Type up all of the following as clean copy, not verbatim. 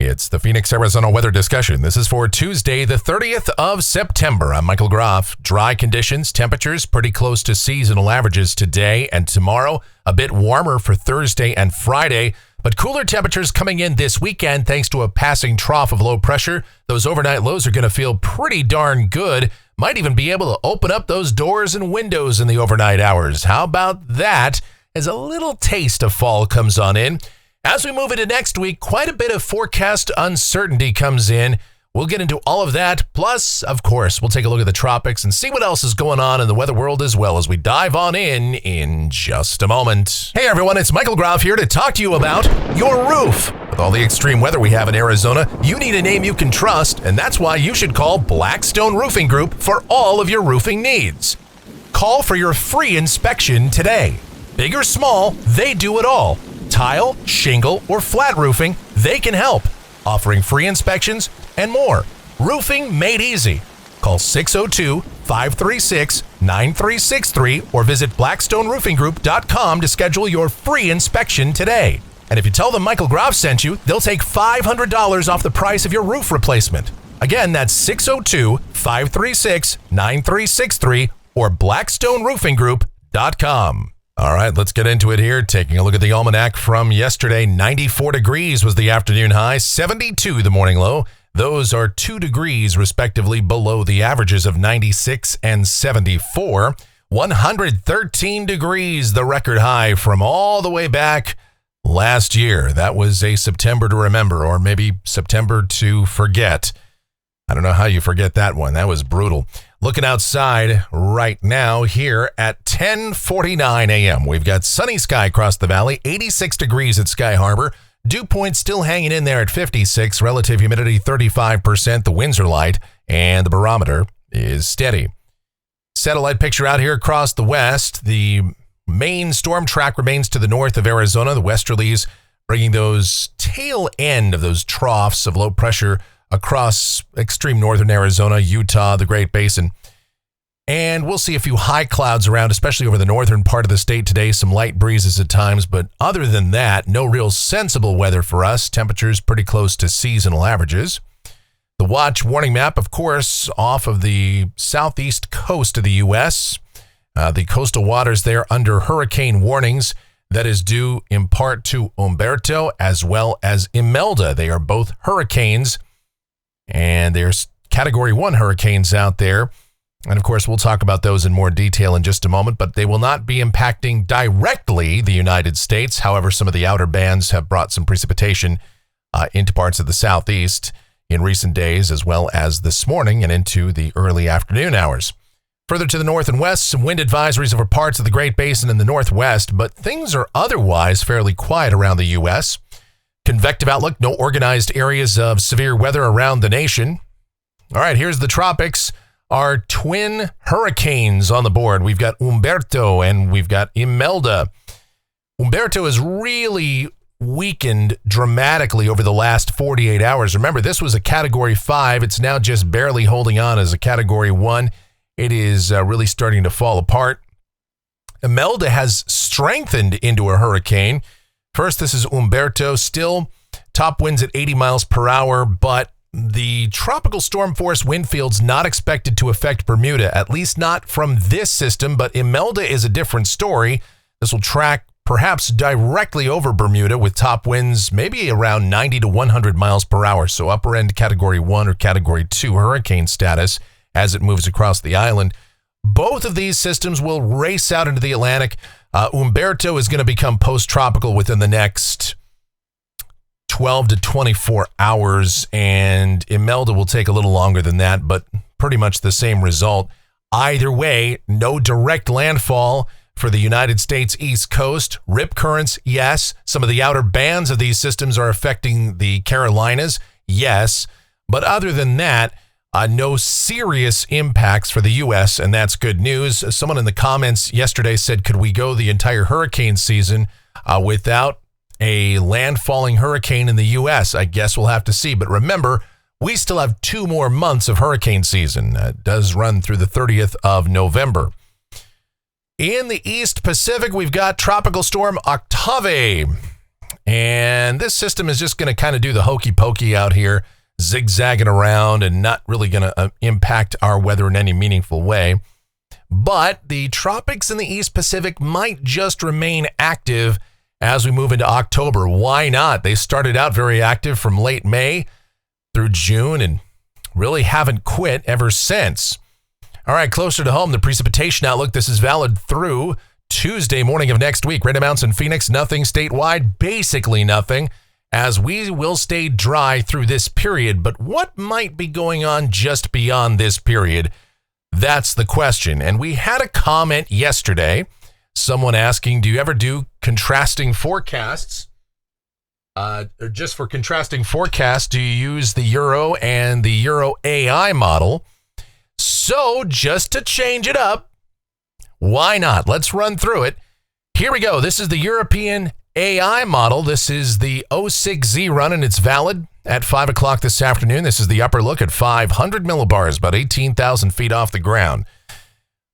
It's the Phoenix, Arizona weather discussion. This is for Tuesday, the 30th of September. I'm Michael Groff. Dry conditions, temperatures pretty close to seasonal averages today and tomorrow. A bit warmer for Thursday and Friday, but cooler temperatures coming in this weekend thanks to a passing trough of low pressure. Those overnight lows are going to feel pretty darn good. Might even be able to open up those doors and windows in the overnight hours. How about that? As a little taste of fall comes on in. As we move into next week, quite a bit of forecast uncertainty comes in. We'll get into all of that. Plus, of course, we'll take a look at the tropics and see what else is going on in the weather world as well as we dive on in just a moment. Hey everyone, it's Michael Groff here to talk to you about your roof. With all the extreme weather we have in Arizona, you need a name you can trust, and that's why you should call Blackstone Roofing Group for all of your roofing needs. Call for your free inspection today. Big or small, they do it all. Tile, shingle, or flat roofing, they can help, offering free inspections and more. Roofing made easy. Call 602-536-9363 or visit blackstoneroofinggroup.com to schedule your free inspection today. And if you tell them Michael Groff sent you, they'll take $500 off the price of your roof replacement. Again, that's 602-536-9363 or blackstoneroofinggroup.com. All right, let's get into it here. Taking a look at the almanac from yesterday, 94 degrees was the afternoon high, 72 the morning low. Those are 2 degrees respectively below the averages of 96 and 74. 113 degrees, the record high from all the way back last year. That was a September to remember, or maybe September to forget. I don't know how you forget that one. That was brutal. Looking outside right now here at 10:49 a.m. We've got sunny sky across the valley, 86 degrees at Sky Harbor. Dew point still hanging in there at 56, relative humidity 35%. The winds are light and the barometer is steady. Satellite picture out here across the west. The main storm track remains to the north of Arizona. The westerlies bringing those tail end of those troughs of low pressure across extreme northern Arizona, Utah, the Great Basin. And we'll see a few high clouds around, especially over the northern part of the state today. Some light breezes at times, but other than that, no real sensible weather for us. Temperatures pretty close to seasonal averages. The watch warning map, of course, off of the southeast coast of the U.S. The coastal waters there under hurricane warnings. That is due in part to Humberto as well as Imelda. They are both hurricanes. And there's Category 1 hurricanes out there. And of course, we'll talk about those in more detail in just a moment, but they will not be impacting directly the United States. However, some of the outer bands have brought some precipitation into parts of the southeast in recent days, as well as this morning and into the early afternoon hours. Further to the north and west, some wind advisories over parts of the Great Basin in the northwest, but things are otherwise fairly quiet around the U.S. Convective outlook, no organized areas of severe weather around the nation. All right, here's the tropics. Our twin hurricanes on the board. We've got Humberto and we've got Imelda. Humberto has really weakened dramatically over the last 48 hours. Remember, this was a Category 5. It's now just barely holding on as a Category 1. It is really starting to fall apart. Imelda has strengthened into a hurricane. First, this is Humberto, still top winds at 80 miles per hour, but the tropical storm force wind field's not expected to affect Bermuda, at least not from this system, but Imelda is a different story. This will track perhaps directly over Bermuda with top winds maybe around 90 to 100 miles per hour, so upper end Category 1 or Category 2 hurricane status as it moves across the island. Both of these systems will race out into the Atlantic. Humberto is going to become post-tropical within the next 12 to 24 hours, and Imelda will take a little longer than that, but pretty much the same result. Either way, no direct landfall for the United States East Coast. Rip currents, yes. Some of the outer bands of these systems are affecting the Carolinas, yes. But other than that, no serious impacts for the U.S., and that's good news. Someone in the comments yesterday said, could we go the entire hurricane season without a landfalling hurricane in the U.S.? I guess we'll have to see. But remember, we still have 2 more months of hurricane season. It does run through the 30th of November. In the East Pacific, we've got Tropical Storm Octave. And this system is just going to kind of do the hokey pokey out here, zigzagging around and not really going to impact our weather in any meaningful way. But the tropics and the East Pacific might just remain active as we move into October. Why not? They started out very active from late May through June and really haven't quit ever since. All right, closer to home, the precipitation outlook. This is valid through Tuesday morning of next week. Rain amounts in Phoenix, nothing statewide, basically nothing, as we will stay dry through this period. But what might be going on just beyond this period? That's the question. And we had a comment yesterday, someone asking, do you ever do contrasting forecasts? Or just for contrasting forecasts, do you use the Euro and the Euro AI model? So just to change it up, why not? Let's run through it. Here we go. This is the European AI model. This is the 06Z run, and it's valid at 5 o'clock this afternoon. This is the upper look at 500 millibars, about 18,000 feet off the ground.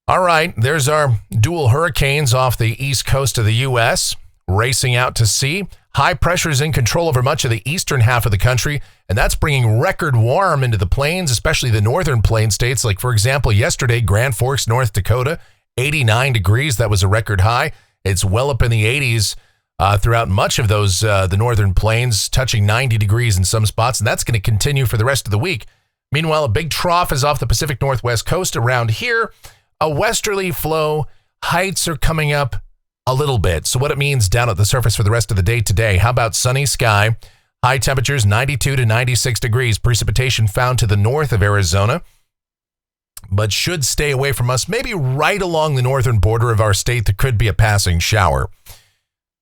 All right, there's our dual hurricanes off the east coast of the U.S., racing out to sea. High pressure is in control over much of the eastern half of the country, and that's bringing record warm into the plains, especially the northern plain states. Like, for example, yesterday, Grand Forks, North Dakota, 89 degrees. That was a record high. It's well up in the 80s throughout much of those, the northern plains, touching 90 degrees in some spots, and that's going to continue for the rest of the week. Meanwhile, a big trough is off the Pacific Northwest coast around here. A westerly flow. Heights are coming up a little bit. So what it means down at the surface for the rest of the day today, how about sunny sky? High temperatures 92 to 96 degrees. Precipitation found to the north of Arizona, but should stay away from us. Maybe right along the northern border of our state, there could be a passing shower.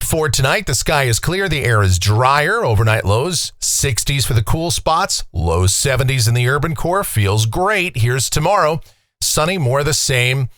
For tonight, the sky is clear. The air is drier. Overnight lows 60s for the cool spots. Low 70s in the urban core. Feels great. Here's tomorrow. Sunny, more the same.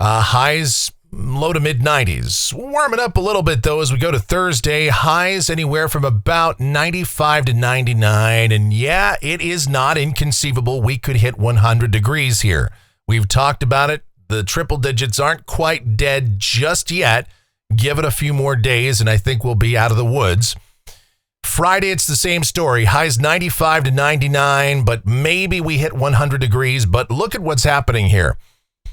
Highs low to mid 90s. Warming up a little bit, though, as we go to Thursday. Highs anywhere from about 95 to 99. And yeah, it is not inconceivable we could hit 100 degrees here. We've talked about it. The triple digits aren't quite dead just yet. Give it a few more days, and I think we'll be out of the woods. Friday, it's the same story. Highs 95 to 99, but maybe we hit 100 degrees. But look at what's happening here.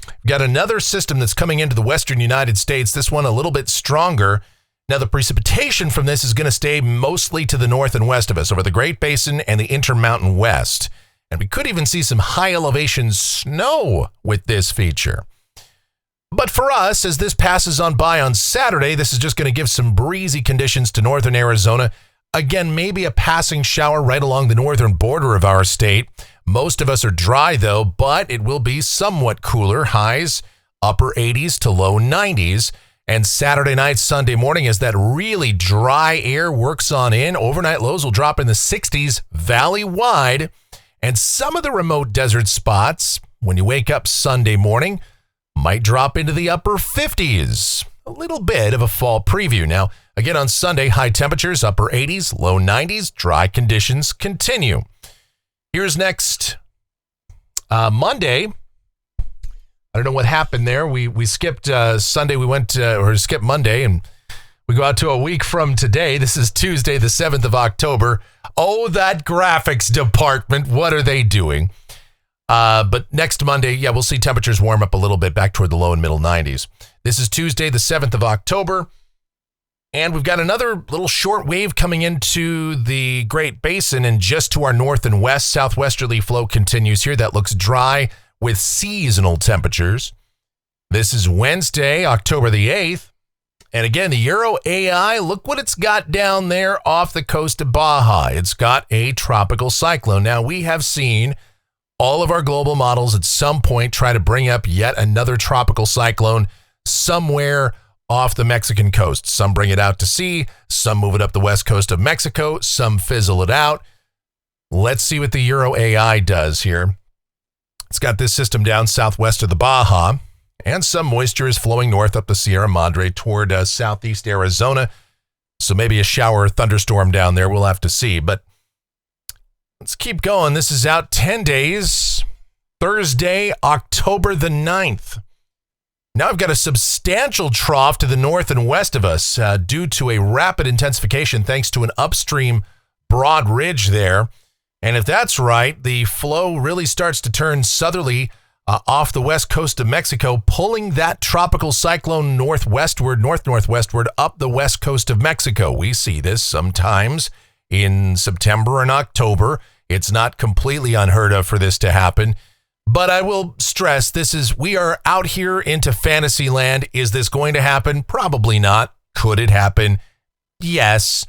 We've got another system that's coming into the western United States, this one a little bit stronger. Now, the precipitation from this is going to stay mostly to the north and west of us, over the Great Basin and the Intermountain West. And we could even see some high elevation snow with this feature. But for us, as this passes on by on Saturday, this is just going to give some breezy conditions to northern Arizona. Again, maybe a passing shower right along the northern border of our state. Most of us are dry, though, but it will be somewhat cooler. Highs upper 80s to low 90s. And Saturday night, Sunday morning, as that really dry air works on in, overnight lows will drop in the 60s valley-wide. And some of the remote desert spots, when you wake up Sunday morning, might drop into the upper 50s. A little bit of a fall preview. Now, again on Sunday, high temperatures, upper 80s, low 90s, dry conditions continue. Here's next Monday. I don't know what happened there. We skipped Sunday. We went or skipped Monday, and we go out to a week from today. This is Tuesday, the 7th of October. Oh, that graphics department. What are they doing? But next Monday, yeah, we'll see temperatures warm up a little bit back toward the low and middle 90s. This is Tuesday, the 7th of October. And we've got another little short wave coming into the Great Basin, and just to our north and west, southwesterly flow continues here. That looks dry with seasonal temperatures. This is Wednesday, October the 8th. And again, the Euro AI, look what it's got down there off the coast of Baja. It's got a tropical cyclone. Now, we have seen all of our global models at some point try to bring up yet another tropical cyclone somewhere off the Mexican coast. Some bring it out to sea, some move it up the west coast of Mexico, some fizzle it out. Let's see what the Euro AI does here. It's got this system down southwest of the Baja, and some moisture is flowing north up the Sierra Madre toward southeast Arizona. So maybe a shower or thunderstorm down there. We'll have to see. But let's keep going. This is out 10 days. Thursday, October the 9th. Now I've got a substantial trough to the north and west of us due to a rapid intensification thanks to an upstream broad ridge there. And if that's right, the flow really starts to turn southerly off the west coast of Mexico, pulling that tropical cyclone north-northwestward up the west coast of Mexico. We see this sometimes in September and October. It's not completely unheard of for this to happen. But I will stress, we are out here into fantasy land. Is this going to happen? Probably not. Could it happen? Yes.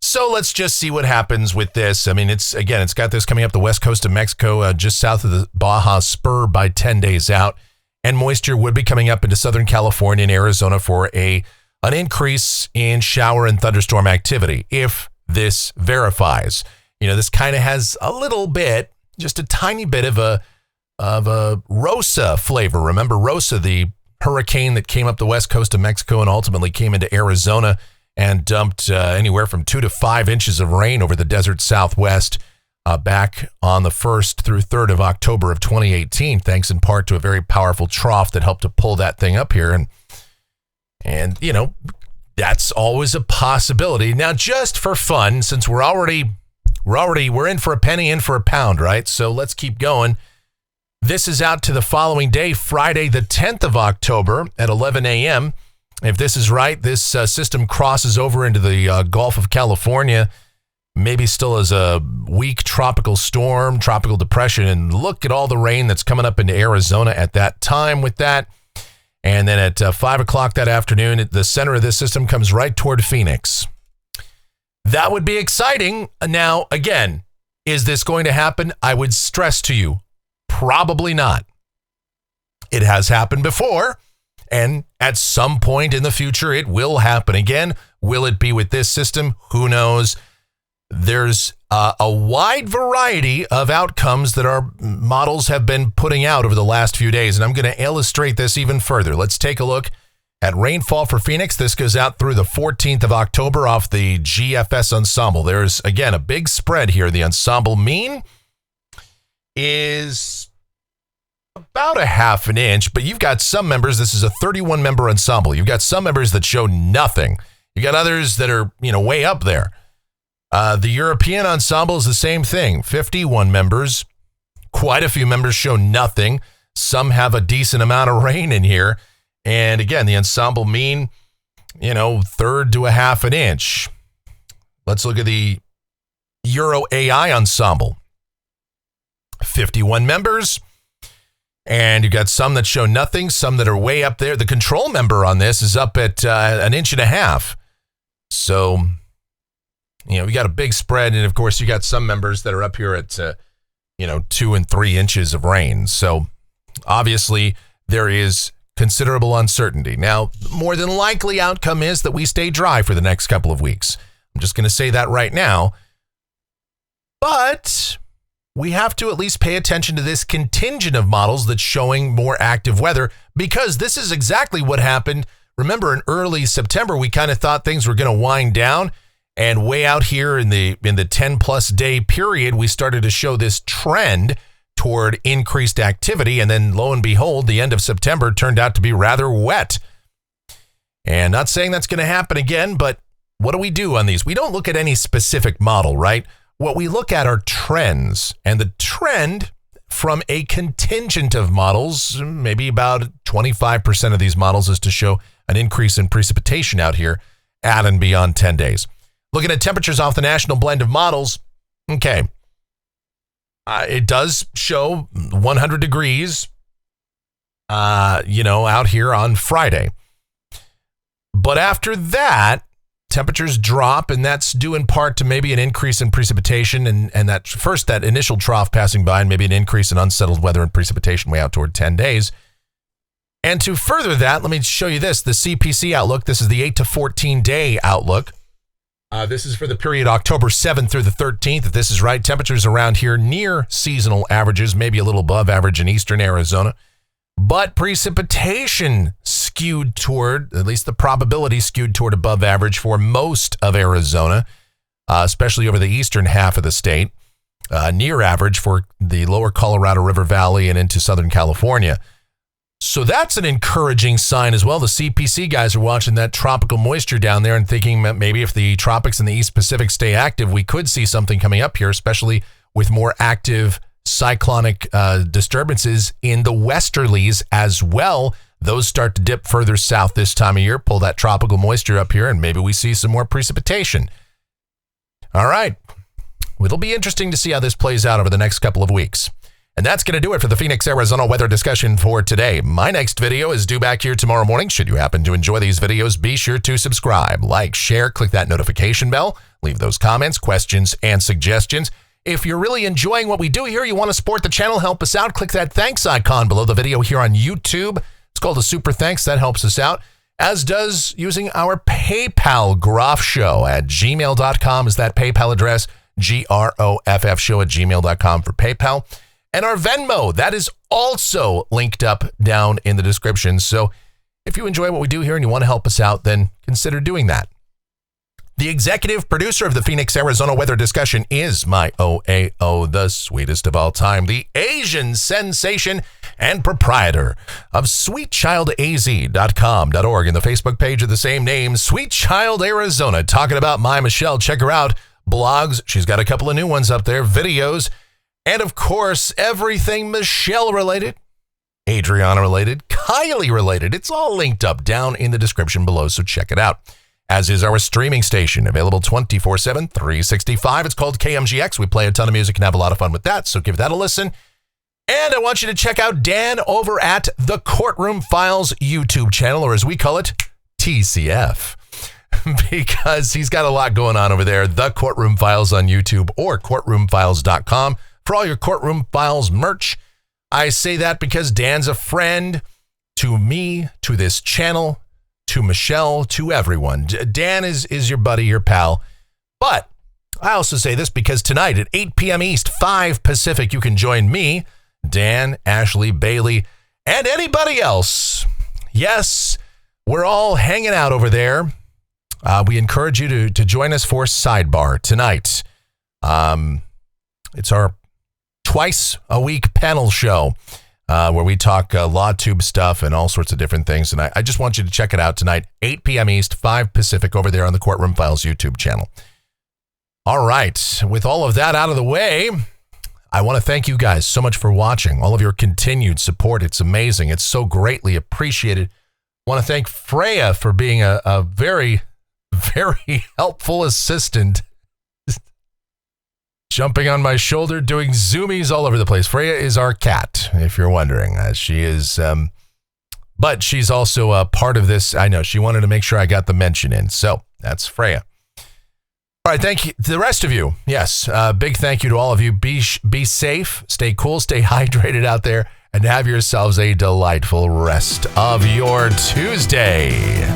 So let's just see what happens with this. I mean, it's got this coming up the west coast of Mexico, just south of the Baja Spur by 10 days out. And moisture would be coming up into Southern California and Arizona for an increase in shower and thunderstorm activity. If this verifies, this kind of has a little bit, just a tiny bit of a Rosa flavor. Remember Rosa, the hurricane that came up the west coast of Mexico and ultimately came into Arizona and dumped anywhere from 2 to 5 inches of rain over the desert southwest back on the 1st through 3rd of October of 2018, thanks in part to a very powerful trough that helped to pull that thing up here. And that's always a possibility. Now, just for fun, since we're in for a penny, in for a pound, right? So let's keep going. This is out to the following day, Friday, the 10th of October at 11 a.m. If this is right, this system crosses over into the Gulf of California, maybe still as a weak tropical storm, tropical depression. And look at all the rain that's coming up into Arizona at that time with that. And then at 5 o'clock that afternoon, the center of this system comes right toward Phoenix. That would be exciting. Now, again, is this going to happen? I would stress to you, probably not. It has happened before, and at some point in the future, it will happen again. Will it be with this system? Who knows? There's a wide variety of outcomes that our models have been putting out over the last few days, and I'm going to illustrate this even further. Let's take a look at rainfall for Phoenix. This goes out through the 14th of October off the GFS ensemble. There's, again, a big spread here. The ensemble mean is about a half an inch, but you've got some members. This is a 31-member ensemble. You've got some members that show nothing. You got others that are, way up there. The European ensemble is the same thing. 51 members. Quite a few members show nothing. Some have a decent amount of rain in here. And again, the ensemble mean, third to a half an inch. Let's look at the Euro AI ensemble. 51 members. And you've got some that show nothing, some that are way up there. The control member on this is up at an inch and a half. So, we got a big spread. And of course, you got some members that are up here at, 2 and 3 inches of rain. So obviously there is considerable uncertainty. Now, more than likely outcome is that we stay dry for the next couple of weeks. I'm just going to say that right now. But we have to at least pay attention to this contingent of models that's showing more active weather, because this is exactly what happened. Remember, in early September, we kind of thought things were going to wind down, and way out here in the 10-plus day period, we started to show this trend toward increased activity, and then lo and behold, the end of September turned out to be rather wet. And not saying that's going to happen again, but what do we do on these? We don't look at any specific model, right? What we look at are trends, and the trend from a contingent of models, maybe about 25% of these models, is to show an increase in precipitation out here at and beyond 10 days. Looking at temperatures off the national blend of models, okay, it does show 100 degrees, out here on Friday. But after that, temperatures drop, and that's due in part to maybe an increase in precipitation and that initial trough passing by, and maybe an increase in unsettled weather and precipitation way out toward 10 days. And to further that, let me show you this, the CPC outlook. This is the 8 to 14 day outlook. This is for the period October 7th through the 13th. If this is right, temperatures around here near seasonal averages, maybe a little above average in eastern Arizona. But precipitation skewed toward, at least the probability skewed toward above average for most of Arizona, especially over the eastern half of the state, near average for the lower Colorado River Valley and into Southern California. So that's an encouraging sign as well. The CPC guys are watching that tropical moisture down there and thinking that maybe if the tropics and the East Pacific stay active, we could see something coming up here, especially with more active cyclonic disturbances in the westerlies as well. Those start to dip further south this time of year, pull that tropical moisture up here, and maybe we see some more precipitation. All right. It'll be interesting to see how this plays out over the next couple of weeks. And that's going to do it for the Phoenix, Arizona weather discussion for today. My next video is due back here tomorrow morning. Should you happen to enjoy these videos, be sure to subscribe, like, share, click that notification bell, leave those comments, questions, and suggestions. If you're really enjoying what we do here, you want to support the channel, help us out, click that thanks icon below the video here on YouTube. It's called a super thanks. That helps us out, as does using our PayPal Groff Show at gmail.com is that PayPal address, GROFF show at gmail.com for PayPal. And our Venmo, that is also linked up down in the description. So if you enjoy what we do here and you want to help us out, then consider doing that. The executive producer of the Phoenix, Arizona weather discussion is my OAO, the sweetest of all time, the Asian sensation and proprietor of sweetchildaz.com.org and the Facebook page of the same name, Sweet Child Arizona, talking about my Michelle. Check her out. Blogs, she's got a couple of new ones up there, videos, and of course, everything Michelle related, Adriana related, Kylie related. It's all linked up down in the description below, so check it out. As is our streaming station, available 24/7, 365. It's called KMGX. We play a ton of music and have a lot of fun with that, so give that a listen. And I want you to check out Dan over at the Courtroom Files YouTube channel, or as we call it, TCF, because he's got a lot going on over there. The Courtroom Files on YouTube or courtroomfiles.com for all your Courtroom Files merch. I say that because Dan's a friend to me, to this channel, to Michelle, to everyone. Dan is your buddy, your pal. But I also say this because tonight at 8 p.m. East, 5 Pacific, you can join me, Dan, Ashley, Bailey, and anybody else. Yes, we're all hanging out over there. We encourage you to join us for Sidebar tonight. It's our twice-a-week panel show where we talk law tube stuff and all sorts of different things. And I just want you to check it out tonight, 8 p.m. East, 5 Pacific, over there on the Courtroom Files YouTube channel. All right, with all of that out of the way, I want to thank you guys so much for watching, all of your continued support. It's amazing. It's so greatly appreciated. I want to thank Freya for being a very, very helpful assistant, jumping on my shoulder, doing zoomies all over the place. Freya is our cat, if you're wondering. She is, but she's also a part of this. I know she wanted to make sure I got the mention in, so that's Freya. All right, thank you to the rest of you. Yes, big thank you to all of you. Be safe, stay cool, stay hydrated out there, and have yourselves a delightful rest of your Tuesday.